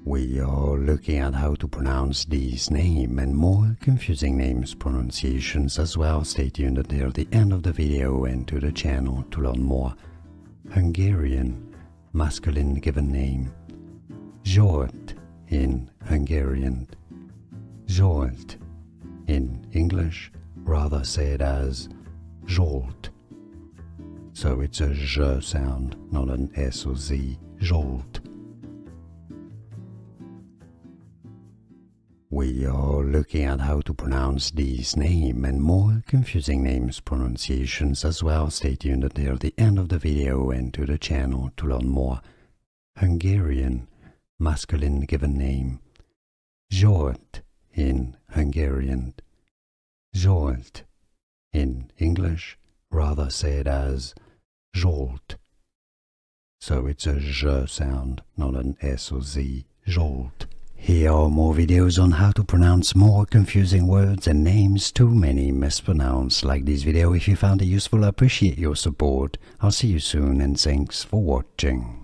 We are looking at how to pronounce these names and more confusing names pronunciations as well. Stay tuned until the end of the video and to the channel to learn more. Hungarian masculine given name Zsolt in Hungarian, Zsolt in English, rather say it as Zsolt. So it's a Z sound, not an S or Z, Zsolt. We are looking at how to pronounce these names and more confusing names pronunciations as well. Stay tuned until the end of the video and to the channel to learn more. Hungarian masculine given name Zsolt in Hungarian, Zsolt in English, rather say it as Zsolt. So it's a Z sound, not an S or Z, Zsolt. Here are more videos on how to pronounce more confusing words and names too many mispronounced. Like this video if you found it useful. I appreciate your support. I'll see you soon and thanks for watching.